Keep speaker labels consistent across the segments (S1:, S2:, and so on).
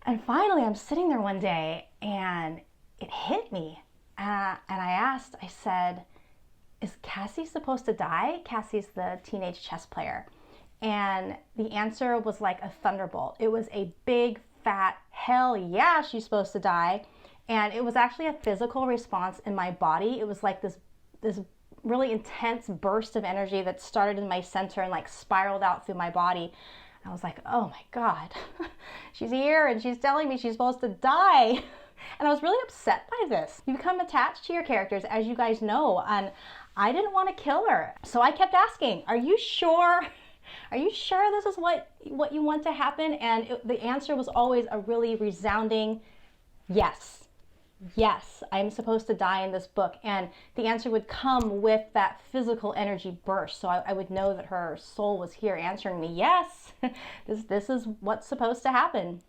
S1: And finally, I'm sitting there one day and it hit me. And I said, is Cassie supposed to die? Cassie's the teenage chess player. And the answer was like a thunderbolt. It was a big, fat, hell yeah, she's supposed to die. And it was actually a physical response in my body. It was like this really intense burst of energy that started in my center and like spiraled out through my body. I was like, oh my God, she's here and she's telling me she's supposed to die. And I was really upset by this. You become attached to your characters, as you guys know, and I didn't want to kill her. So I kept asking, are you sure? Are you sure this is what you want to happen? And the answer was always a really resounding yes. Yes, I'm supposed to die in this book. And the answer would come with that physical energy burst. So I would know that her soul was here answering me, yes, this is what's supposed to happen.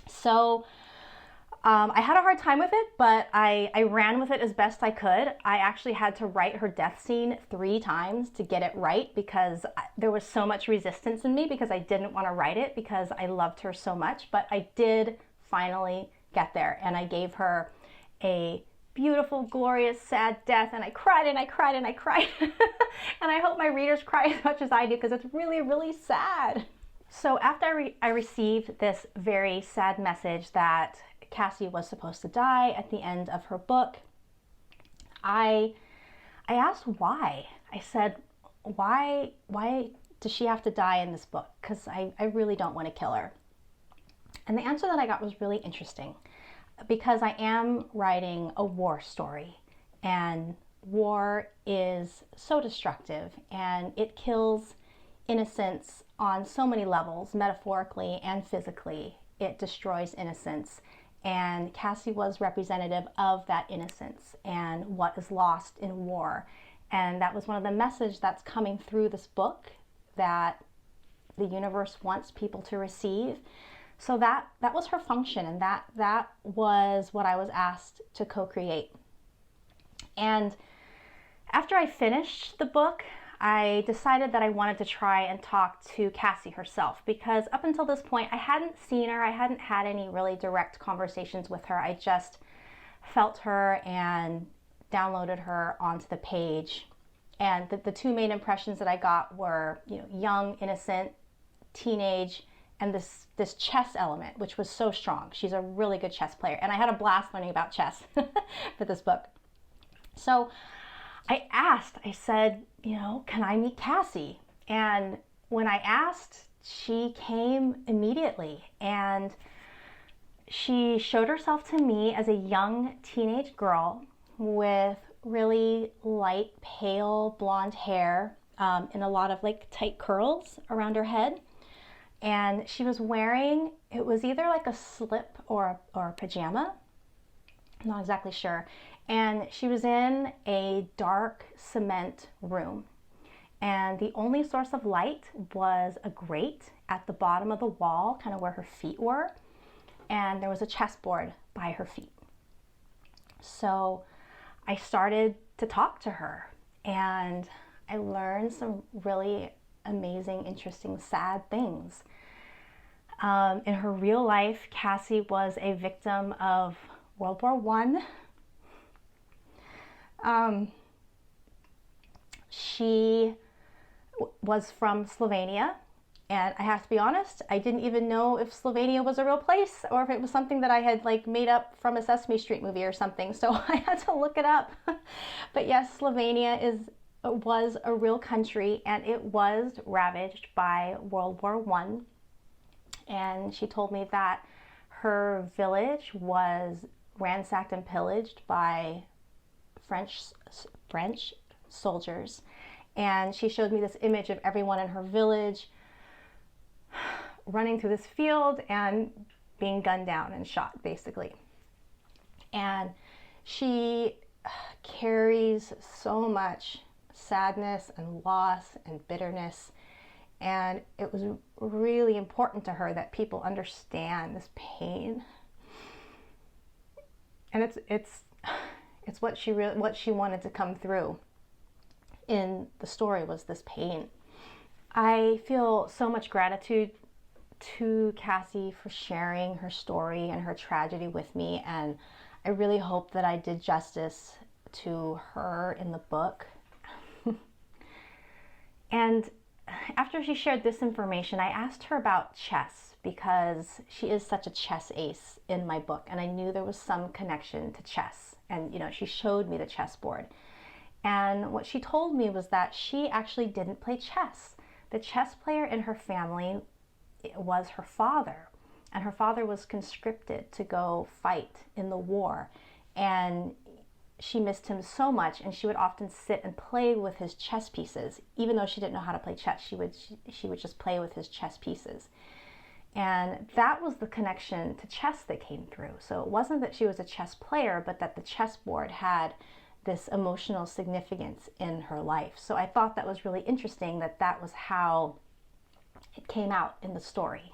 S1: So I had a hard time with it, but I ran with it as best I could. I actually had to write her death scene 3 times to get it right because there was so much resistance in me because I didn't want to write it because I loved her so much. But I did finally get there, and I gave her a beautiful, glorious, sad death, and I cried and I cried and I cried. And I hope my readers cry as much as I do because it's really, really sad. So after I received this very sad message that Cassie was supposed to die at the end of her book, I asked why. I said, why does she have to die in this book? Because I really don't want to kill her. And the answer that I got was really interesting because I am writing a war story, and war is so destructive and it kills innocence on so many levels, metaphorically and physically. It destroys innocence. And Cassie was representative of that innocence and what is lost in war. And that was one of the messages that's coming through this book that the universe wants people to receive. So that was her function, and that was what I was asked to co-create. And after I finished the book, I decided that I wanted to try and talk to Cassie herself, because up until this point, I hadn't seen her. I hadn't had any really direct conversations with her. I just felt her and downloaded her onto the page. And the 2 main impressions that I got were, young, innocent, teenage, and this chess element, which was so strong. She's a really good chess player. And I had a blast learning about chess for this book. So I said, can I meet Cassie? And when I asked, she came immediately, and she showed herself to me as a young teenage girl with really light, pale blonde hair and a lot of like tight curls around her head. And she was wearing, it was either like a slip or a pajama, I'm not exactly sure. And she was in a dark cement room. And the only source of light was a grate at the bottom of the wall, kind of where her feet were. And there was a chessboard by her feet. So I started to talk to her, and I learned some really amazing, interesting, sad things. In her real life, Cassie was a victim of World War I. She was from Slovenia, and I have to be honest, I didn't even know if Slovenia was a real place or if it was something that I had like made up from a Sesame Street movie or something, so I had to look it up. But yes, Slovenia was a real country, and it was ravaged by World War I. And she told me that her village was ransacked and pillaged by French soldiers. And she showed me this image of everyone in her village running through this field and being gunned down and shot, basically. And she carries so much sadness and loss and bitterness. And it was really important to her that people understand this pain. And it's what she wanted to come through in the story, was this pain. I feel so much gratitude to Cassie for sharing her story and her tragedy with me, and I really hope that I did justice to her in the book. And after she shared this information, I asked her about chess because she is such a chess ace in my book, and I knew there was some connection to chess. And she showed me the chessboard. And what she told me was that she actually didn't play chess. The chess player in her family was her father, and her father was conscripted to go fight in the war. And she missed him so much, and she would often sit and play with his chess pieces. Even though she didn't know how to play chess, she would just play with his chess pieces. And that was the connection to chess that came through. So it wasn't that she was a chess player, but that the chessboard had this emotional significance in her life. So I thought that was really interesting that that was how it came out in the story.